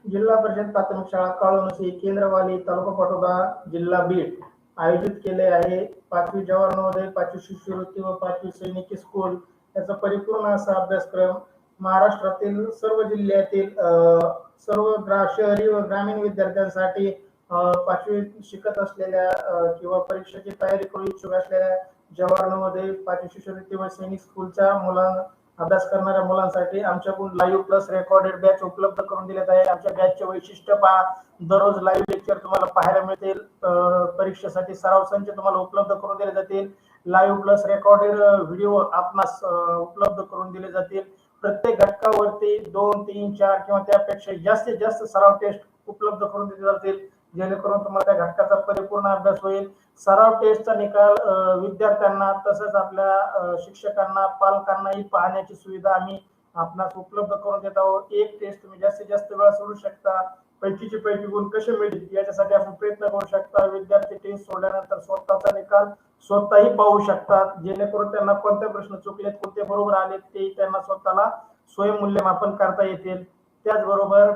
जिल्हा परिषद प्राथमिक शाळा काळोनसी केंद्रवाली तालुका पाटोदा जिल्हा बीड आयोजित केले आहे. 5वी जवाहर नवोदय, 5वी शिष्यवृत्ती व 5वी सैनिकी स्कूल याचा परिपूर्ण असा अभ्यासक्रम महाराष्ट्रातील सर्व जिल्ह्यातील सर्व शहरी व ग्रामीण विद्यार्थ्यांसाठी 5वी शिकत असलेल्या किंवा परीक्षेची तयारी करू इच्छुक असलेल्या जवाहर नवोदय, 5वी शिष्यवृत्ती व सैनिक स्कूलच्या मुलांना अभ्यास करणाऱ्या मुलांसाठी आमच्याकडून लाईव्ह प्लस रेकॉर्डेड बॅच उपलब्ध करून दिलेत आहे. आमच्या बॅचचे वैशिष्ट्य पहा, दररोज लाईव्ह लेक्चर तुम्हाला पाहायला मिळतील. परीक्षेसाठी सराव संच तुम्हाला उपलब्ध करून दिले जातील. लाईव्ह प्लस रेकॉर्डेड व्हिडिओ आपणास उपलब्ध करून दिले जातील. प्रत्येक घटकावरती 2, 3, 4 किंवा त्यापेक्षा जास्तीत जास्त सराव टेस्ट उपलब्ध करून दिले जातील, जेणेकरून तुम्हाला त्या घटकाचा परिपूर्ण अभ्यास होईल. सराव टेस्टचा निकाल विद्यार्थ्यांना तसंच आपल्या शिक्षकांना पालकांनाही पाहण्याची सुविधा आम्ही आपणास उपलब्ध करून देत आहोत. एक टेस्ट तुम्ही जास्तीत जास्त वेळा सोडू शकता. पैकीचे पैकी गुण कसे मिळतील याच्यासाठी आपण प्रयत्न करू शकता. विद्यार्थी टेस्ट सोडल्यानंतर स्वतःचा निकाल स्वतःही पाहू शकतात, जेणेकरून त्यांना कोणते प्रश्न चुकलेत, कोणते बरोबर आलेत ते त्यांना स्वतःला स्वयंमूल्यमापन करता येतील. त्याचबरोबर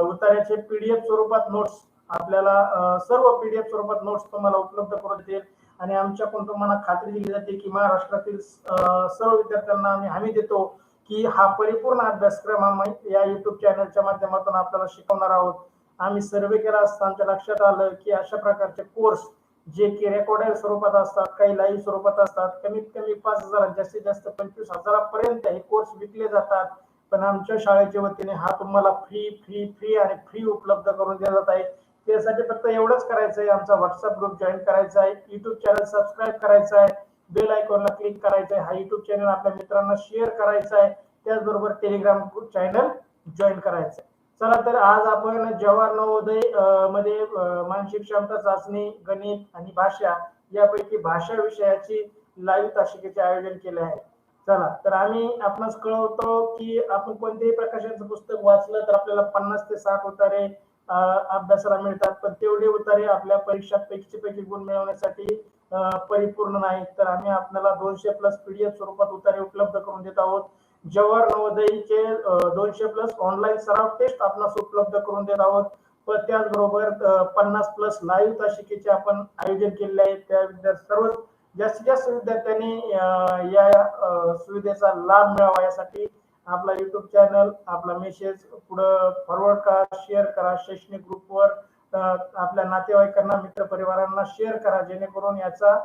उतार्याचे पीडीएफ स्वरूपात नोट्स आपल्याला सर्व पीडीएफ स्वरूपात नोट्स तुम्हाला उपलब्ध करून देतील. आणि आमच्याकडून तुम्हाला खात्री दिली जाते की महाराष्ट्रातील सर्व विद्यार्थ्यांना आम्ही हमी देतो की हा परिपूर्ण अभ्यासक्रम आम्ही या युट्यूब चॅनलच्या माध्यमातून आपल्याला शिकवणार आहोत. आम्ही सर्वे केला असता आमच्या लक्षात आलं की अशा प्रकारचे कोर्स जे की रेकॉर्डेड स्वरूपात असतात, काही लाईव्ह स्वरूपात असतात, कमीत कमी 5,000 जास्तीत जास्त 25,000 हे कोर्स विकले जातात. पण आमच्या शाळेच्या वतीने हा तुम्हाला फ्री आणि फ्री उपलब्ध करून दिला जात आहे. त्यासाठी फक्त एवढंच करायचं आहे, आमचा व्हॉट्सअप ग्रुप जॉईन करायचा आहे, युट्यूब चॅनल सबस्क्राईब करायचा आहे, बेल आयकॉनला क्लिक करायचं आहे, हा युट्यूब चॅनल आपल्या मित्रांना शेअर करायचा आहे, त्याचबरोबर टेलिग्राम चॅनल जॉईन करायचं आहे. चला तर आज आपण जवाहर नवोदय मध्ये मानसिक क्षमता चाचणी, गणित आणि भाषा यापैकी भाषा विषयाची लाईव्ह तासिकेचे आयोजन केले आहे. चला तर आम्ही आपणास कळवतो की आपण कोणत्याही प्रकाशनाचं पुस्तक वाचलं तर आपल्याला 50 ते 60 उतारे अभ्यासाला मिळतात, पण तेवढे उतारे आपल्या परीक्षात पैकी गुण मिळवण्यासाठी परिपूर्ण नाही. तर आम्ही आपल्याला 200 प्लस पीडीएफ स्वरूपात उतारे उपलब्ध करून देत आहोत. जवाहर नवोदयचे 200 प्लस ऑनलाईन सराव टेस्ट आपणास उपलब्ध करून देत आहोत. व त्याचबरोबर 50 प्लस लाईव्ह तासिकेचे आपण आयोजन केलेले आहे. त्या सर्व जास्तीत जास्त विद्यार्थ्यांनी या सुविधेचा लाभ मिळावा यासाठी आपला युट्यूब चॅनल, आपला मेसेज पुढे फॉरवर्ड करा, शेअर करा, शैक्षणिक ग्रुपवर आपल्या नातेवाईकांना, मित्र परिवारांना शेअर करा, जेणेकरून याचा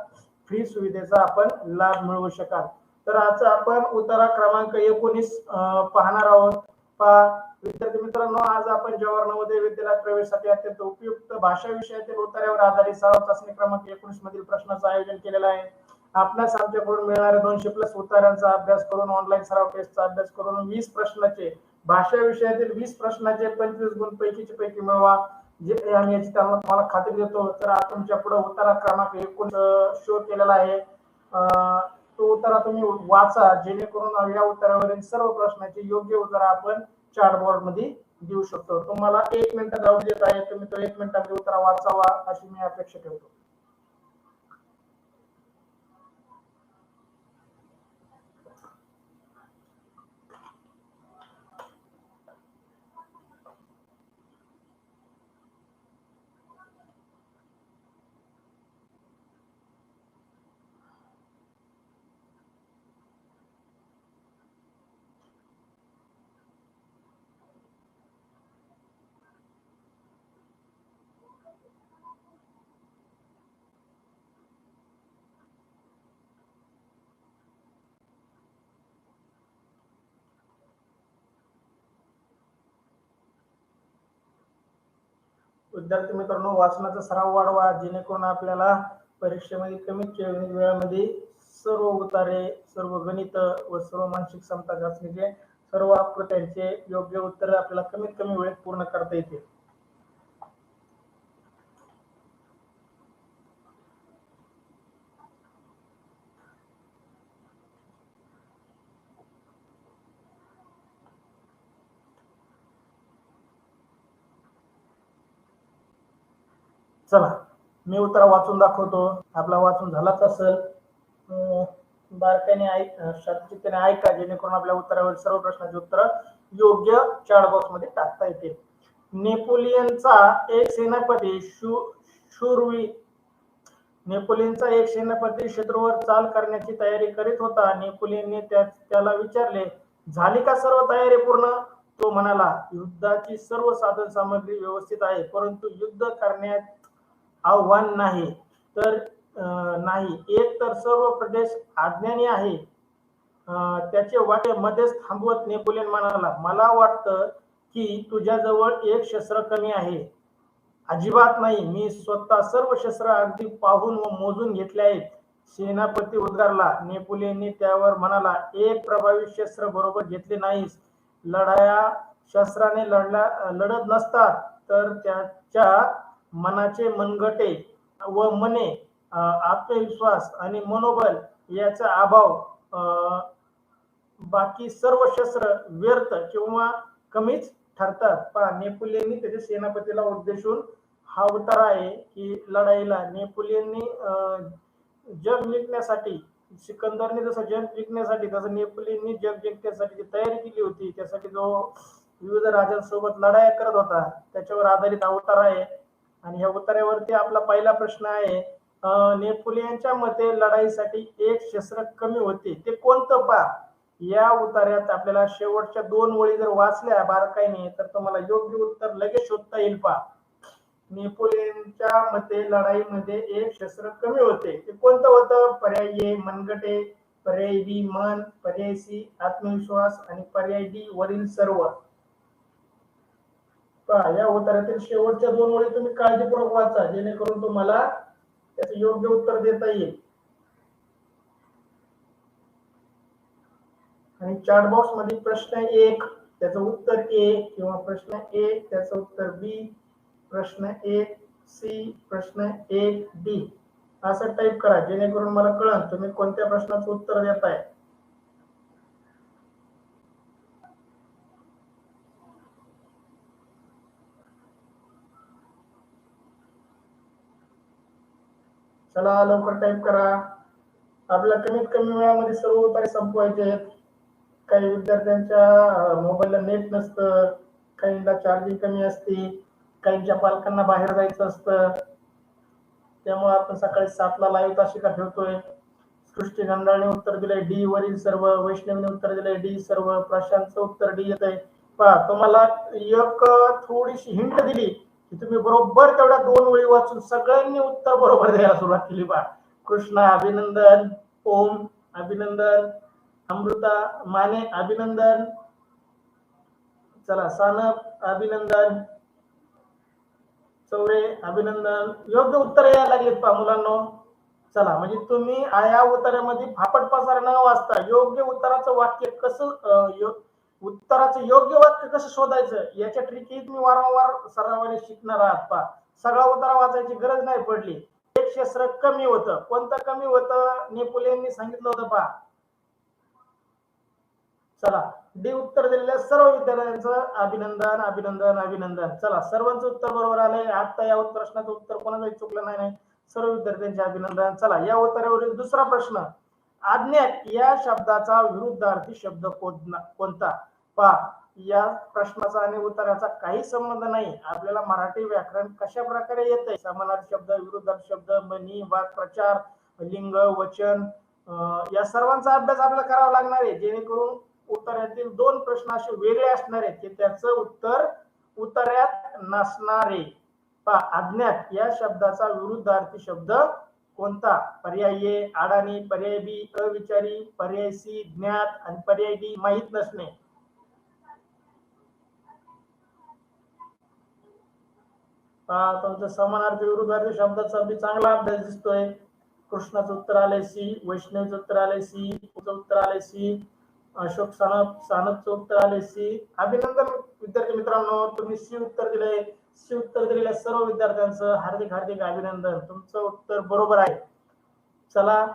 फ्री सुविधेचा आपण लाभ मिळवू शकाल. तर आज आपण उतारा क्रमांक 19 पाहणार आहोत. विद्यार्थी मित्रांनो, आज आपण जवाहर नवोदय विद्यालयात प्रवेशासाठी अत्यंत उपयुक्त भाषा विषयातील उतार्यावर आधारित सराव चाचणी क्रमांक 19 मधील प्रश्नाचं आयोजन केलेलं आहे. आपल्यास आमच्याकडून मिळणाऱ्या 200 प्लस उतार्यांचा अभ्यास करून, ऑनलाईन सराव टेस्टचा अभ्यास करून 20 प्रश्नाचे भाषा विषयातील 20 प्रश्नाचे 25 गुण पैकीचे पैकी मिळवा, जे आम्ही याची तुम्हाला खात्री देतो. तर आज तुमच्या पुढे उतारा क्रमांक 19 शो केलेला आहे. तो उतारा तुम्ही वाचा, जेणेकरून या उतारावरील सर्व प्रश्नाचे योग्य उत्तर आपण चार्ट बोर्ड मध्ये देऊ शकतो. तुम्हाला 1 मिनिट जाऊ देत आहे, तुम्ही तो 1 मिनिटामध्ये उत्तर वाचावा अशी मी अपेक्षा ठेवतो. विद्यार्थी मित्रांनो, वाचनाचा सराव वाढवा, जेणेकरून आपल्याला परीक्षेमध्ये कमीत कमी वेळामध्ये सर्व उतारे, सर्व गणित व सर्व मानसिक क्षमता चाचणीचे सर्व आकृत्यांचे योग्य उत्तर आपल्याला कमीत कमी वेळेत पूर्ण करता येते. चला मी उत्तर वाचून दाखवतो. आपला वाचून झालाच असेल, बारकाईने शांतचित्ताने ऐका, जेणेकरून आपल्या उत्तरावर सर्व प्रश्नाचे उत्तर योग्य चॅट बॉक्स मध्ये टाकता येतील. नेपोलियनचा एक सेनापती शूरवीर नेपोलियनचा एक सेनापती शत्रूवर चाल करण्याची तयारी करीत होता. नेपोलियनने त्याला विचारले, झाली का सर्व तयारी पूर्ण? तो म्हणाला, युद्धाची सर्व साधन सामग्री व्यवस्थित आहे, परंतु युद्ध करण्यात आव्हान नाही. तर नाही, एक तर सर्व प्रदेश अज्ञानी आहे. त्याचे वाटे मध्येच थांबवत नेपोलियन म्हणाला, मला वाटतं की तुझ्याजवळ एक शस्त्र कमी आहे. अजिबात नाही, मी स्वतः सर्व शस्त्र अगदी पाहून व मोजून घेतले आहेत. सेनापती उद्गारला. नेपोलियनने त्यावर म्हणाला, एक प्रभावी शस्त्र बरोबर घेतले नाहीस. लढाया शस्त्राने लढत नसतात, तर त्याच्या मनाचे मनगटे व मने आत्मविश्वास आणि मनोबल याचा अभाव, बाकी सर्व शस्त्र व्यर्थ किंवा कमीच ठरतात. पहा, नेपोलियननी त्याच्या सेनापतीला उद्देशून हा उतारा आहे की लढाईला नेपोलियननी जग जिंकण्यासाठी, सिकंदरने जसं जग जिंकण्यासाठी तसं नेपोलियननी जग जिंकण्यासाठी तयारी केली होती. त्यासाठी जो विविध राजांसोबत लढाया करत होता, त्याच्यावर आधारित हा उतारा आहे. आणि ह्या उतार्यावरती आपला पहिला प्रश्न आहे, नेपोलियनच्या मते लढाईसाठी एक शस्त्र कमी होते, ते कोणतं? पहा, या उतार्यात आपल्याला शेवटच्या 2 ओळी जर वाचल्या बारकाईने तर तुम्हाला योग्य उत्तर लगेच शोधता येईल. पहा, नेपोलियनच्या मते लढाईमध्ये एक शस्त्र कमी होते, ते कोणतं होतं? पर्याय ए मनगटे, पर्याय बी मन, पर्याय सी आत्मविश्वास आणि पर्याय डी वरील सर्व. पहा, या उतार्यातील शेवटच्या 2 ओळी तुम्ही काळजीपूर्वक वाचा, जेणेकरून तुम्हाला त्याचं योग्य उत्तर देता येईल. आणि चॅट बॉक्स मध्ये प्रश्न 1 त्याचं उत्तर ए, किंवा प्रश्न 1 त्याचं उत्तर बी, प्रश्न 1 सी, प्रश्न 1 डी असं टाईप करा, जेणेकरून मला कळेल तुम्ही कोणत्या प्रश्नाचं उत्तर देताय. चला लवकर टाईप करा. आपल्या कमीत कमी वेळामध्ये सर्व उत्तरे संपवायचे आहेत. काही विद्यार्थ्यांच्या मोबाईलला नेट नसतं, काहींना चार्जिंग कमी असते, काहींच्या पालकांना बाहेर जायचं असतं. त्यामुळे आपण सकाळी 7ला लाईव्ह तासिका ठेवतोय. सृष्टी गंधाळने उत्तर दिलंय डी वरील सर्व, वैष्णवीने उत्तर दिलंय डी सर्व, प्रशांतचं उत्तर डी येत आहे. पहा, तुम्हाला एक थोडीशी हिंट दिली की तुम्ही बरोबर तेवढ्या 2 ओळी वाचून सगळ्यांनी उत्तर बरोबर द्यायला सुरुवात केली. पहा, कृष्णा अभिनंदन, ओम अभिनंदन, अमृता माने अभिनंदन, चला सानप अभिनंदन, चौरे अभिनंदन. योग्य उत्तर यायला लागलेत पहा मुलांनो. चला, म्हणजे तुम्ही या उत्तरामध्ये फापट पसार न वाचता योग्य उत्तराचं वाक्य कसं, उत्तराचं योग्य वाक्य कसं शोधायचं याच्या ट्रिकी तुम्ही वारंवार सरावाने शिकणार आहात. पहा, सगळा उत्तर वाचायची गरज नाही पडली. एक शस्त्र कमी होतं, कोणतं कमी होतं? नेपोलियननी सांगितलं होतं. पहा, चला, डी उत्तर दिलेल्या सर्व विद्यार्थ्यांचं अभिनंदन अभिनंदन अभिनंदन. चला, सर्वांचं उत्तर बरोबर आलंय. आता या प्रश्नाचं उत्तर कोणालाही चुकलं नाही. सर्व विद्यार्थ्यांचे अभिनंदन. चला, या उत्तरावरील दुसरा प्रश्न, अज्ञात या शब्दाचा विरुद्धार्थी शब्द कोणता? पहा, या प्रश्नाचा आणि उत्तराचा काही संबंध नाही. आपल्याला मराठी व्याकरण कशा प्रकारे येतंय, समानार्थी शब्द, विरुद्धार्थी शब्द, म्हणी, वाक्प्रचार, लिंग, वचन, या सर्वांचा अभ्यास आपल्याला करावा लागणार आहे, जेणेकरून उत्तरातील 2 प्रश्न असे वेगळे असणार आहेत की त्याचं उत्तर उत्तरात नसणार आहे. पहा, अज्ञात या शब्दाचा विरुद्धार्थी शब्द कोणता? पर्याय ए अडाणी, पर्याय बी अविचारी, पर्याय सी ज्ञात आणि पर्याय डी माहित नसणे. पहा, तुमचा समानार्थी विरुद्धार्थी शब्दाचा बी चांगला अभ्यास दिसतोय. कृष्णाचं उत्तर आलंय सी, वैष्णवीचं उत्तर आलंय सी, उत्तर आलंय सी, अशोक सानपचं उत्तर आले सी. अभिनंदन विद्यार्थी मित्रांनो, तुम्ही सी उत्तर दिलंय. सी उत्तर दिलेल्या सर्व विद्यार्थ्यांचं हार्दिक हार्दिक अभिनंदन. तुमचं उत्तर बरोबर आहे. चला,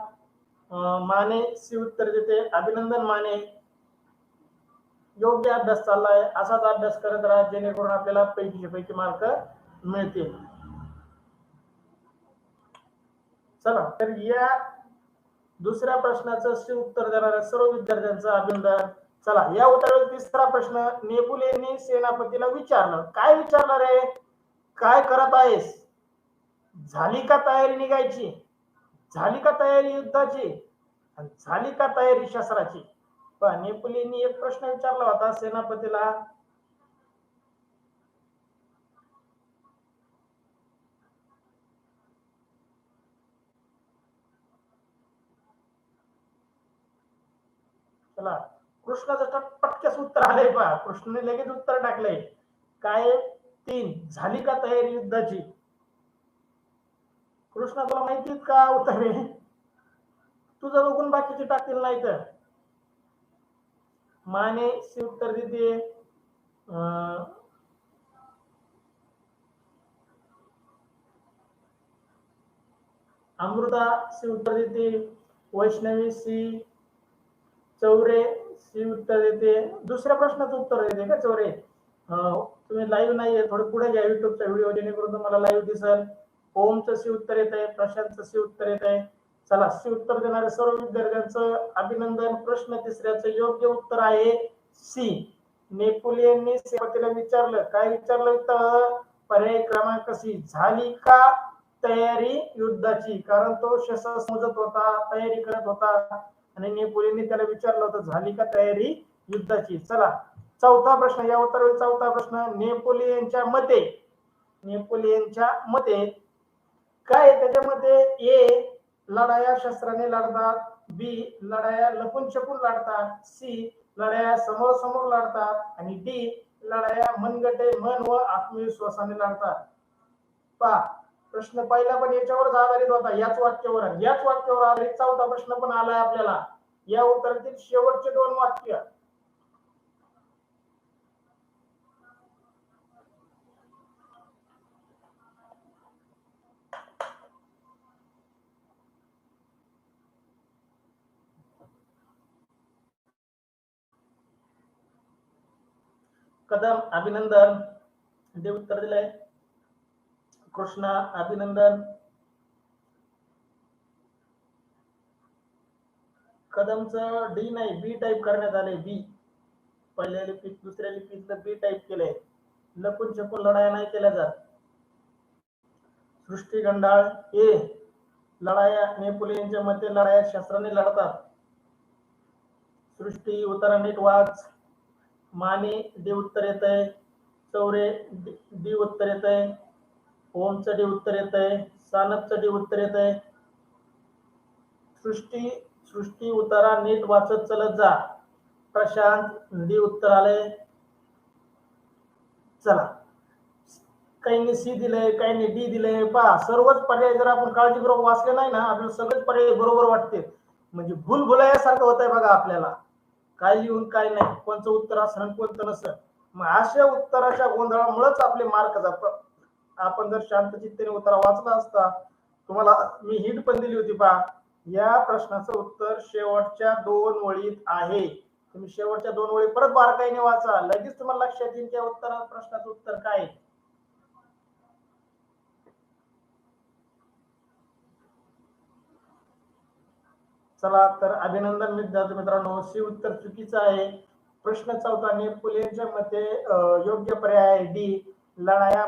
माने सी उत्तर देते. अभिनंदन माने. योग्य अभ्यास चाललाय, असाच अभ्यास करत राहा, जेणेकरून आपल्याला पैकीचे पैकी मार्क मिळतील. चला, तर या दुसऱ्या प्रश्नाचं सी उत्तर देणाऱ्या सर्व विद्यार्थ्यांचं अभिनंदन. चला या उत्तरावर तिसरा प्रश्न. नेपोलियनने सेनापतीला विचारलं, काय विचारलं रे? काय करत आहेस? झाली का तयारी निघायची? झाली का तयारी युद्धाची? झाली का तयारी शस्त्राची? पण नेपोलियनने एक प्रश्न विचारला होता सेनापतीला. चला कृष्णाचं पटक्यास उत्तर आलंय पहा. कृष्णाने लगेच उत्तर टाकलंय. काय? 3. झाली का तयारी युद्धाची? कृष्णा तुला माहितीत का उत्तर आहे? तुझं बघून बाकीचे टाकतील नाही तर. माने सी उत्तर देते. अमृता सी उत्तर देते. वैष्णवी सी. चौरे सी उत्तर देते. दुसऱ्या प्रश्नाचं उत्तर देते का चौरे? तुम्ही लाईव्ह नाहीये, थोडं पुढे घ्या युट्यूबचा व्हिडिओ, जेणेकरून तुम्हाला लाईव्ह दिसेल. ओमचं सी उत्तर येत आहे. प्रशांतचं सी उत्तर येत आहे. चला सी उत्तर देणाऱ्या सर्व विद्यार्थ्यांचं अभिनंदन. प्रश्न तिसऱ्याचं योग्य उत्तर आहे सी. नेपोलियनने सेनापतीला विचारलं, काय विचारलं तर? पर्याय क्रमांक सी. झाली का तयारी युद्धाची? कारण तो शस्त्र मोजत होता, तयारी करत होता आणि नेपोलियनने त्याला विचारलं होतं, झाली का तयारी युद्धाची? चला चौथा प्रश्न. या उत्तरावरील चौथा प्रश्न. नेपोलियनच्या मते काय? त्याच्यामध्ये ए. लढाया शस्त्राने लढतात. बी. लढाया लपून छपून लढतात. सी. लढाया समोर समोर लढतात. आणि डी. लढाया मनगटे, मन व आत्मविश्वासाने लढतात. पहा प्रश्न पहिला पण याच्यावरच आधारित होता, याच वाक्यावर आधारित चौथा प्रश्न पण आलाय आपल्याला. या उत्तरातील शेवटचे 2 वाक्य. कदम अभिनंदन, ते उत्तर दिलंय. कृष्णा अभिनंदन. कदमचं डी नाही, बी टाईप करण्यात आले. बी. पहिल्या लिपीत दुसऱ्या लिपीतलं बी टाईप केलंय. लपून छपून लढाया नाही केल्या जात. सृष्टी गंडाळ ए. लढाया नेपोलियनच्या मते लढाया शस्त्राने लढतात. सृष्टी उत्तर नीट वाच. माने डी उत्तर येत आहे. चौरे डी उत्तर येत आहे. ओमचं डी उत्तर येत आहे. सानपचं डी उत्तर येत आहे. सृष्टी उतारा नीट वाचत चलत जा. प्रशांत डी उत्तर आले. चला काहींनी सी दिलंय, काहींनी डी दिलंय. पहा सर्वच पर्याय जर आपण काळजीपूर्वक वाचले नाही ना, आपल्याला सगळेच पर्याय बरोबर वाटते. म्हणजे भूल भुलायासारखं होत आहे बघा आपल्याला, काय लिहून काय नाही, कोणतं उत्तर असं कोणतं नसतं. मग अशा उत्तराच्या गोंधळामुळेच आपले मार्क जातात. आपण जर शांत चित्तेने उत्तर वाचला असता, तुम्हाला मी हिंट पण दिली होती पहा, या प्रश्नाचं उत्तर शेवटच्या 2 ओळीत आहे. तुम्ही शेवटच्या 2 ओळी परत बारकाईने वाचा, लगेच तुम्हाला लक्षात येईल की प्रश्नाचं उत्तर काय आहे. चला तर अभिनंदन विद्यार्थी मित्रांनो, सी उत्तर चुकीचं आहे. प्रश्न चौथा. नेपोलियनच्या मते योग्य पर्याय आहे डी. लढाया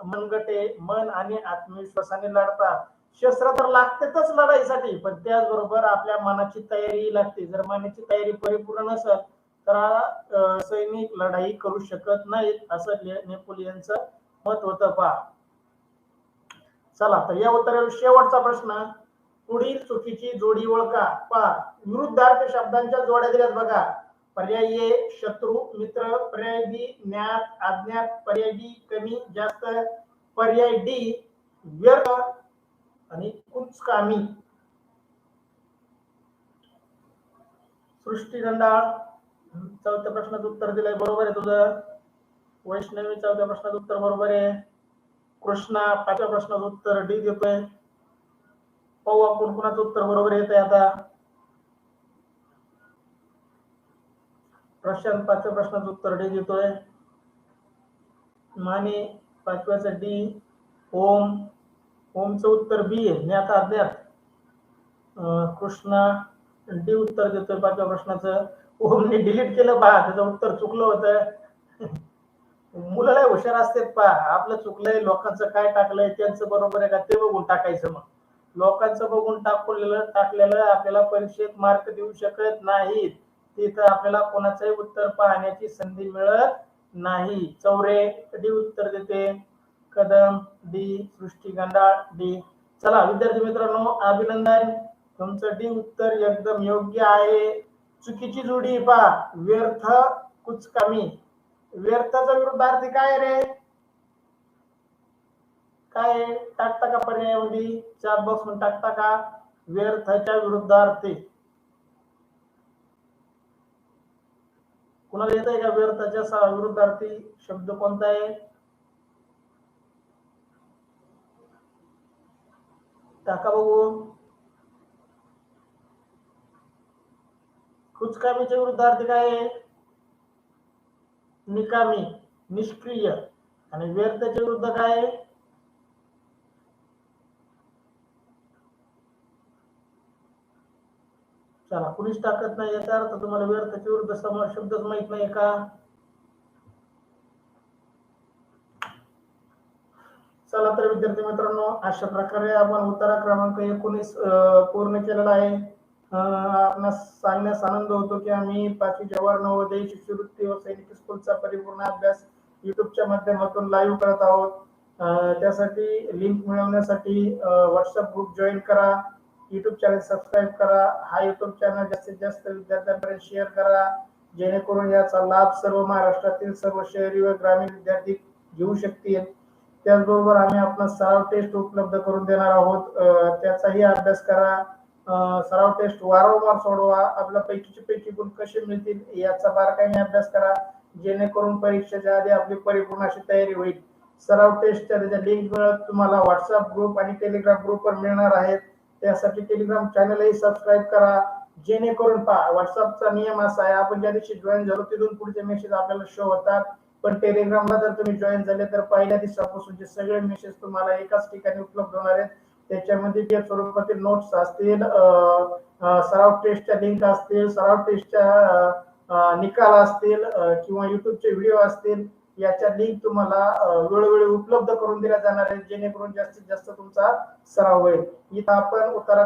मनगटे, मन आणि आत्मविश्वासाने लढतात. शस्त्र तर लागतेच लढाईसाठी, पण त्याचबरोबर आपल्या मनाची तयारी लागते. जर मनाची तयारी परिपूर्ण नसेल तर सैनिक लढाई करू शकत नाहीत, असं नेपोलियनचं मत होतं पहा. चला तर या उत्तरावर शेवटचा प्रश्न. पुढील चुकीची जोडी ओळखा. पहा विरुद्धार्थ शब्दांच्या जोड्या दिल्यात बघा. पर्याय ए शत्रू मित्र, पर्याय बी ज्ञात अज्ञात, पर्याय डी कमी जास्त, पर्याय डी व्यर्थ आणि कुचकामी. सृष्टी गंडाळ चौथ्या प्रश्नाचं उत्तर दिलंय, बरोबर आहे तुझं. वैष्णवी चौथ्या प्रश्नाचं उत्तर बरोबर आहे. कृष्णा 5व्या प्रश्नाचं उत्तर डी देतोय. पाहू आपण कुणाचं उत्तर बरोबर येत आहे आता. प्रशांत 5व्या प्रश्नाचं उत्तर डी देतोय. माने 5व्याचं डी. ओमचं उत्तर बी आहे, ज्ञात अज्ञात. कृष्णा डी उत्तर देतोय 5व्या प्रश्नाचं. ओमने डिलीट केलं पहा, त्याचं उत्तर चुकलं होतं. मुलं लय हुशार असतात पहा, आपलं चुकलंय, लोकांचं काय टाकलंय, त्यांचं बरोबर आहे का ते बघून टाकायचं मग. लोकांचं बघून टाकलेलं आपल्याला परीक्षेत मार्क देऊ शकत नाहीत. तिथं आपल्याला कोणाचंही उत्तर पाहण्याची संधी मिळत नाही. चौरे डी उत्तर देते. कदम डी. सृष्टी गंडाळ डी. चला विद्यार्थी मित्रांनो, अभिनंदन, तुमचं डी उत्तर एकदम योग्य आहे. चुकीची जोडी पहा, व्यर्थ कुचकामी. व्यर्थाचा विरुद्धार्थी काय रे? काय टाकता का पर्यायामध्ये? चार बॉक्स म्हणून टाकता का? व्यर्थाच्या विरुद्धार्थी कुणाला येत आहे का? व्यर्थाच्या विरुद्धार्थी शब्द कोणता आहे? टाका बघू. कुचकामीच्या विरुद्धार्थी काय आहे? निकामी, निष्क्रिय. आणि व्यर्थाच्या विरुद्ध काय आहे? चला, कुणीच टाकत नाही, याचा अर्थ तुम्हाला व्यर्थाच्या विरुद्ध शब्दच माहित नाही का? चला तर विद्यार्थी मित्रांनो, अशा प्रकारे आपण उत्तर क्रमांक 19 पूर्ण केलेला आहे. आपणास सांगण्यास आनंद होतो की आम्ही 5वी जवाहर नवोदय शिष्यवृत्ती व सैनिकी स्कूलचा परिपूर्ण अभ्यास युट्यूबच्या माध्यमातून लाईव्ह करत आहोत. त्यासाठी लिंक मिळवण्यासाठी व्हॉट्सअप ग्रुप जॉईन करा, युट्यूब चॅनल सबस्क्राईब करा, हा युट्यूब चॅनल जास्तीत जास्त विद्यार्थ्यांपर्यंत शेअर करा, जेणेकरून याचा लाभ सर्व महाराष्ट्रातील सर्व शहरी व ग्रामीण विद्यार्थी घेऊ शकतील. त्याचबरोबर आम्ही आपला सराव टेस्ट उपलब्ध करून देणार आहोत, त्याचाही अभ्यास करा. सराव टेस्ट वारंवार सोडवा, आपल्या पैकीचे पैकी गुण कसे मिळतील याचा बारकाईने अभ्यास करा, जेणेकरून परीक्षेच्या आधी आपली परिपूर्ण अशी तयारी होईल. सराव टेस्टच्या त्याच्या लिंक तुम्हाला व्हॉट्सअप ग्रुप आणि टेलिग्राम ग्रुपवर मिळणार आहेत. त्यासाठी टेलिग्राम चॅनलही सबस्क्राईब करा, जेणेकरून पहा व्हॉट्सअपचा नियम असा आहे, आपण ज्या दिवशी जॉईन झालो तिथून पुढचे मेसेज आपल्याला शो होतात, पण टेलिग्रामला जर तुम्ही जॉईन झाले तर पहिल्या दिवसापासूनचे सगळे मेसेज तुम्हाला एकाच ठिकाणी उपलब्ध होणार आहेत. त्याच्यामध्ये जे स्वरूपातील नोट्स असतील, सराव टेस्टच्या लिंक असतील, सराव टेस्टच्या निकाल असतील, किंवा युट्यूबचे व्हिडिओ असतील, याच्या लिंक तुम्हाला वेळोवेळी उपलब्ध करून दिल्या जाणार आहेत, जेणेकरून जास्तीत जास्त तुमचा सराव होईल. इथं आपण उत्तरा